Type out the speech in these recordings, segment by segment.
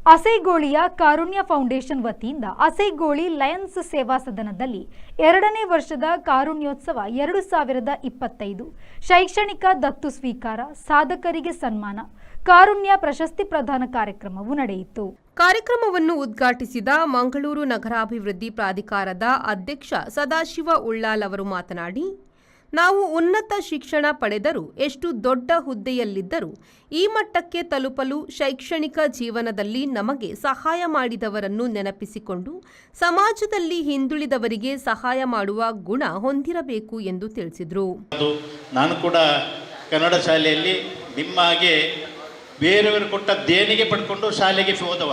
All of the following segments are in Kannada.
ಅಸೈಗೋಳಿಯ ಕಾರುಣ್ಯ ಫೌಂಡೇಶನ್ ವತಿಯಿಂದ ಅಸೈಗೋಳಿ ಲಯನ್ಸ್ ಸೇವಾ ಸದನದಲ್ಲಿ 2ನೇ ವರ್ಷದ ಕಾರುಣ್ಯೋತ್ಸವ 2025 ಶೈಕ್ಷಣಿಕ ದತ್ತು ಸ್ವೀಕಾರ, ಸಾಧಕರಿಗೆ ಸನ್ಮಾನ, ಕಾರುಣ್ಯ ಪ್ರಶಸ್ತಿ ಪ್ರದಾನ ಕಾರ್ಯಕ್ರಮವು ನಡೆಯಿತು. ಕಾರ್ಯಕ್ರಮವನ್ನು ಉದ್ಘಾಟಿಸಿದ ಮಂಗಳೂರು ನಗರಾಭಿವೃದ್ಧಿ ಪ್ರಾಧಿಕಾರದ ಅಧ್ಯಕ್ಷ ಸದಾಶಿವ ಉಳ್ಳಾಲ್ ಅವರು ಮಾತನಾಡಿ, ನಾವು ಉನ್ನತ ಶಿಕ್ಷಣ ಪಡೆದರೂ, ಎಷ್ಟು ದೊಡ್ಡ ಹುದ್ದೆಯಲ್ಲಿದ್ದರೂ ಈ ಮಟ್ಟಕ್ಕೆ ತಲುಪಲು ಶೈಕ್ಷಣಿಕ ಜೀವನದಲ್ಲಿ ನಮಗೆ ಸಹಾಯ ಮಾಡಿದವರನ್ನು ನೆನಪಿಸಿಕೊಂಡು ಸಮಾಜದಲ್ಲಿ ಹಿಂದುಳಿದವರಿಗೆ ಸಹಾಯ ಮಾಡುವ ಗುಣ ಹೊಂದಿರಬೇಕು ಎಂದು ತಿಳಿಸಿದರು. ನಾನು ಕೂಡ ಕನ್ನಡ ಶಾಲೆಯಲ್ಲಿ ನಿಮ್ಮ ಹಾಗೆ ಬೇರೆಯವರು ಕೊಟ್ಟ ದೇಣಿಗೆ ಪಡ್ಕೊಂಡು ಶಾಲೆಗೆ ಹೋದವ.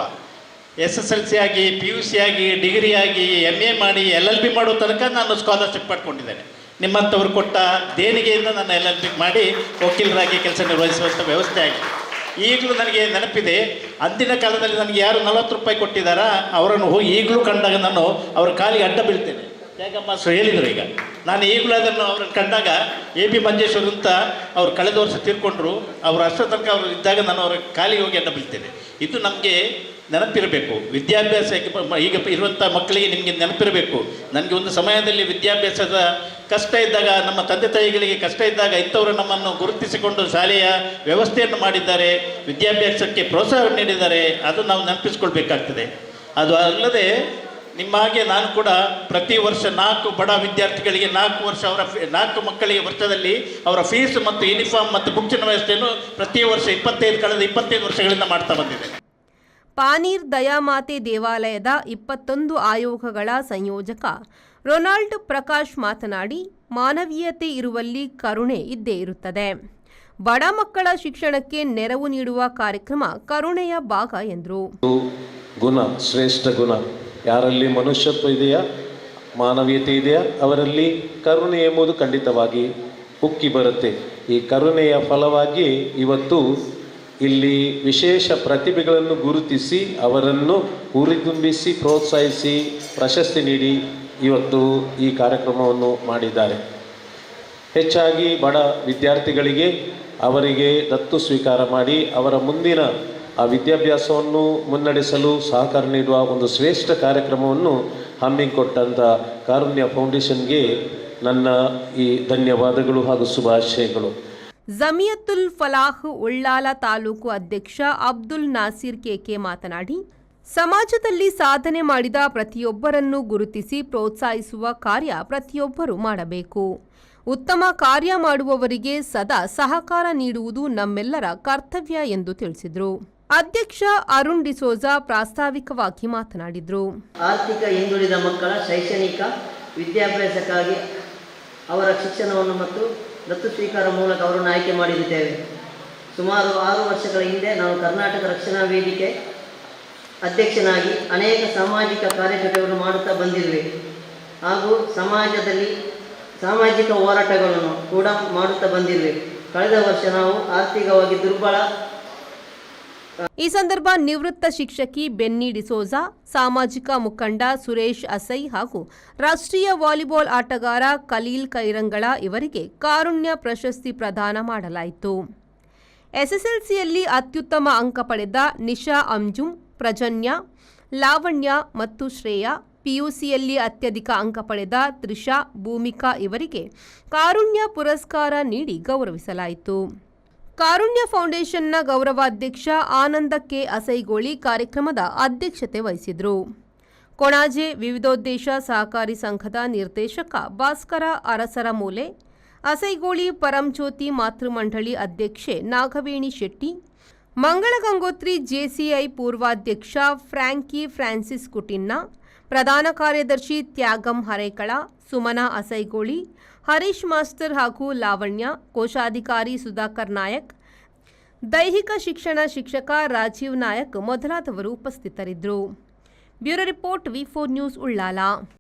SSLC ಆಗಿ, PUC ಆಗಿ, ಡಿಗ್ರಿ ಆಗಿ, MA ಮಾಡಿ, LLB ಮಾಡೋ ತನಕ ನಾನು ಸ್ಕಾಲರ್ಶಿಪ್ ಪಡ್ಕೊಂಡಿದ್ದೇನೆ. ನಿಮ್ಮಂಥವ್ರು ಕೊಟ್ಟ ದೇಣಿಗೆಯಿಂದ ನಾನು LLB ಮಾಡಿ ವಕೀಲರಾಗಿ ಕೆಲಸ ನಿರ್ವಹಿಸುವಂಥ ವ್ಯವಸ್ಥೆ ಆಗಿದೆ. ಈಗಲೂ ನನಗೆ ನೆನಪಿದೆ, ಅಂದಿನ ಕಾಲದಲ್ಲಿ ನನಗೆ ಯಾರು 40 ರೂಪಾಯಿ ಕೊಟ್ಟಿದ್ದಾರಾ ಅವರನ್ನು ಹೋಗಿ ಈಗಲೂ ಕಂಡಾಗ ನಾನು ಅವರ ಕಾಲಿಗೆ ಅಡ್ಡ ಬೀಳ್ತೇನೆ. ತ್ಯಾಗಮ್ಮ ಹೇಳಿದರು. ಈಗ ನಾನು ಈಗಲೂ ಅದನ್ನು ಅವ್ರನ್ನ ಕಂಡಾಗ AB ಮಂಜೇಶ್ವರ್ ಅಂತ ಅವ್ರು ಕಳೆದ ವರ್ಷ ತೀರ್ಕೊಂಡ್ರು. ಅವರು ಅಷ್ಟರ ತನಕ ಅವರು ಇದ್ದಾಗ ನಾನು ಅವರ ಕಾಲಿಗೆ ಹೋಗಿ ಅಡ್ಡ ಬೀಳ್ತೇನೆ. ಇದು ನಮಗೆ ನೆನಪಿರಬೇಕು. ವಿದ್ಯಾಭ್ಯಾಸ ಈಗ ಇರುವಂಥ ಮಕ್ಕಳಿಗೆ ನಿಮಗೆ ನೆನಪಿರಬೇಕು. ನನಗೆ ಒಂದು ಸಮಯದಲ್ಲಿ ವಿದ್ಯಾಭ್ಯಾಸದ ಕಷ್ಟ ಇದ್ದಾಗ, ನಮ್ಮ ತಂದೆ ತಾಯಿಗಳಿಗೆ ಕಷ್ಟ ಇದ್ದಾಗ ಇಂಥವರು ನಮ್ಮನ್ನು ಗುರುತಿಸಿಕೊಂಡು ಶಾಲೆಯ ವ್ಯವಸ್ಥೆಯನ್ನು ಮಾಡಿದ್ದಾರೆ, ವಿದ್ಯಾಭ್ಯಾಸಕ್ಕೆ ಪ್ರೋತ್ಸಾಹ ನೀಡಿದ್ದಾರೆ. ಅದು ನಾವು ನೆನಪಿಸ್ಕೊಳ್ಬೇಕಾಗ್ತದೆ. ಅದು ಅಲ್ಲದೆ ನಿಮ್ಮ ಹಾಗೆ ನಾನು ಕೂಡ ಪ್ರತಿ ವರ್ಷ 4 ಬಡ ವಿದ್ಯಾರ್ಥಿಗಳಿಗೆ 4 ವರ್ಷ 4 ಮಕ್ಕಳಿಗೆ ವರ್ಷದಲ್ಲಿ ಅವರ ಫೀಸ್ ಮತ್ತು ಯೂನಿಫಾರ್ಮ್ ಮತ್ತು ಬುಕ್ಸಿನ ವ್ಯವಸ್ಥೆಯನ್ನು ಪ್ರತಿ ವರ್ಷ ಕಳೆದ 25 ವರ್ಷಗಳಿಂದ ಮಾಡ್ತಾ ಬಂದಿದೆ. ಪಾನೀರ್ ದಯಾಮಾತೆ ದೇವಾಲಯದ 21 ಆಯೋಗಗಳ ಸಂಯೋಜಕ ರೊನಾಲ್ಡ್ ಪ್ರಕಾಶ್ ಮಾತನಾಡಿ, ಮಾನವೀಯತೆ ಇರುವಲ್ಲಿ ಕರುಣೆ ಇದ್ದೇ ಇರುತ್ತದೆ. ಬಡ ಮಕ್ಕಳ ಶಿಕ್ಷಣಕ್ಕೆ ನೆರವು ನೀಡುವ ಕಾರ್ಯಕ್ರಮ ಕರುಣೆಯ ಭಾಗ ಎಂದರು. ಗುಣ, ಶ್ರೇಷ್ಠ ಗುಣ ಯಾರಲ್ಲಿ ಮನುಷ್ಯತ್ವ ಇದೆಯಾ, ಮಾನವೀಯತೆ ಇದೆಯಾ, ಅವರಲ್ಲಿ ಕರುಣೆ ಎಂಬುದು ಖಂಡಿತವಾಗಿ ಉಕ್ಕಿ ಬರುತ್ತೆ. ಈ ಕರುಣೆಯ ಫಲವಾಗಿ ಇವತ್ತು ಇಲ್ಲಿ ವಿಶೇಷ ಪ್ರತಿಭೆಗಳನ್ನು ಗುರುತಿಸಿ ಅವರನ್ನು ಹುರಿದುಂಬಿಸಿ ಪ್ರೋತ್ಸಾಹಿಸಿ ಪ್ರಶಸ್ತಿ ನೀಡಿ ಇವತ್ತು ಈ ಕಾರ್ಯಕ್ರಮವನ್ನು ಮಾಡಿದ್ದಾರೆ. ಹೆಚ್ಚಾಗಿ ಬಡ ವಿದ್ಯಾರ್ಥಿಗಳಿಗೆ ಅವರಿಗೆ ದತ್ತು ಸ್ವೀಕಾರ ಮಾಡಿ ಅವರ ಮುಂದಿನ ಆ ವಿದ್ಯಾಭ್ಯಾಸವನ್ನು ಮುನ್ನಡೆಸಲು ಸಹಕಾರ ನೀಡುವ ಒಂದು ಶ್ರೇಷ್ಠ ಕಾರ್ಯಕ್ರಮವನ್ನು ಹಮ್ಮಿಕೊಟ್ಟಂಥ ಕಾರುಣ್ಯ ಫೌಂಡೇಶನ್ಗೆ ನನ್ನ ಈ ಧನ್ಯವಾದಗಳು ಹಾಗೂ ಶುಭಾಶಯಗಳು. ಜಮಿಯತುಲ್ ಫಲಾಹ್ ಉಳ್ಳಾಲ ತಾಲೂಕು ಅಧ್ಯಕ್ಷ ಅಬ್ದುಲ್ ನಾಸೀರ್ ಕೆಕೆ ಮಾತನಾಡಿ, ಸಮಾಜದಲ್ಲಿ ಸಾಧನೆ ಮಾಡಿದ ಪ್ರತಿಯೊಬ್ಬರನ್ನು ಗುರುತಿಸಿ ಪ್ರೋತ್ಸಾಹಿಸುವ ಕಾರ್ಯ ಪ್ರತಿಯೊಬ್ಬರು ಮಾಡಬೇಕು. ಉತ್ತಮ ಕಾರ್ಯ ಮಾಡುವವರಿಗೆ ಸದಾ ಸಹಕಾರ ನೀಡುವುದು ನಮ್ಮೆಲ್ಲರ ಕರ್ತವ್ಯ ಎಂದು ತಿಳಿಸಿದರು. ಅಧ್ಯಕ್ಷ ಅರುಣ್ ಡಿಸೋಜಾ ಪ್ರಾಸ್ತಾವಿಕವಾಗಿ ಮಾತನಾಡಿದರು. ಆರ್ಥಿಕ ಹಿಂದುಳಿದ ಮಕ್ಕಳ ಶೈಕ್ಷಣಿಕ ವಿದ್ಯಾಭ್ಯಾಸಕ್ಕಾಗಿ ಅವರ ಶಿಕ್ಷಣವನ್ನು ಮತ್ತು ದತ್ತು ಸ್ವೀಕಾರ ಮೂಲಕ ಅವರನ್ನು ಆಯ್ಕೆ ಮಾಡಿರುತ್ತೇವೆ. ಸುಮಾರು 6 ವರ್ಷಗಳ ಹಿಂದೆ ನಾವು ಕರ್ನಾಟಕ ರಕ್ಷಣಾ ವೇದಿಕೆ ಅಧ್ಯಕ್ಷನಾಗಿ ಅನೇಕ ಸಾಮಾಜಿಕ ಕಾರ್ಯಚಟುವಟಿಕೆಗಳನ್ನು ಮಾಡುತ್ತಾ ಬಂದಿರುವೆ ಹಾಗೂ ಸಮಾಜದಲ್ಲಿ ಸಾಮಾಜಿಕ ಹೋರಾಟಗಳನ್ನು ಕೂಡ ಮಾಡುತ್ತಾ ಬಂದಿರುವೆ. ಕಳೆದ ವರ್ಷ ನಾವು ಆರ್ಥಿಕವಾಗಿ ದುರ್ಬಲ. ಈ ಸಂದರ್ಭ ನಿವೃತ್ತ ಶಿಕ್ಷಕಿ ಬೆನ್ನಿ ಡಿಸೋಜಾ, ಸಾಮಾಜಿಕ ಮುಖಂಡ ಸುರೇಶ್ ಅಸೈ ಹಾಗೂ ರಾಷ್ಟ್ರೀಯ ವಾಲಿಬಾಲ್ ಆಟಗಾರ ಖಲೀಲ್ ಕೈರಂಗಳ ಇವರಿಗೆ ಕಾರುಣ್ಯ ಪ್ರಶಸ್ತಿ ಪ್ರದಾನ ಮಾಡಲಾಯಿತು. SSLCಯಲ್ಲಿ ಅತ್ಯುತ್ತಮ ಅಂಕ ಪಡೆದ ನಿಶಾ ಅಂಜುಮ್, ಪ್ರಜನ್ಯ, ಲಾವಣ್ಯ ಮತ್ತು ಶ್ರೇಯಾ, PUCಯಲ್ಲಿ ಅತ್ಯಧಿಕ ಅಂಕ ಪಡೆದ ತ್ರಿಷಾ, ಭೂಮಿಕಾ ಇವರಿಗೆ ಕಾರುಣ್ಯ ಪುರಸ್ಕಾರ ನೀಡಿ ಗೌರವಿಸಲಾಯಿತು. ಕಾರುಣ್ಯ ಫೌಂಡೇಶನ್ನ ಗೌರವಾಧ್ಯಕ್ಷ ಆನಂದ ಕೆ ಅಸೈಗೋಳಿ ಕಾರ್ಯಕ್ರಮದ ಅಧ್ಯಕ್ಷತೆ ವಹಿಸಿದರು. ಕೊಣಾಜೆ ವಿವಿಧೋದ್ದೇಶ ಸಹಕಾರಿ ಸಂಘದ ನಿರ್ದೇಶಕ ಭಾಸ್ಕರ ಅರಸರ ಮೂಲೆ, ಅಸೈಗೋಳಿ ಪರಂಜ್ಯೋತಿ ಮಾತೃಮಂಡಳಿ ಅಧ್ಯಕ್ಷೆ ನಾಗವೇಣಿ ಶೆಟ್ಟಿ, ಮಂಗಳ ಗಂಗೋತ್ರಿ JCI ಪೂರ್ವಾಧ್ಯಕ್ಷ ಫ್ರಾಂಕಿ ಫ್ರಾನ್ಸಿಸ್ ಕುಟಿನ್ನ, ಪ್ರಧಾನ ಕಾರ್ಯದರ್ಶಿ ತ್ಯಾಗಂ ಹರೇಕಳ, ಸುಮನಾ ಅಸೈಗೋಳಿ, ಹರೀಶ್ ಮಾಸ್ತರ್ ಹಾಗೂ ಲಾವಣ್ಯ, ಕೋಶಾಧಿಕಾರಿ ಸುಧಾಕರ್ ನಾಯಕ್, ದೈಹಿಕ ಶಿಕ್ಷಣ ಶಿಕ್ಷಕ ರಾಜೀವ್ ನಾಯಕ್ ಮೊದಲಾದವರು ಉಪಸ್ಥಿತರಿದ್ದರು. Bureau report V4 news Ullal.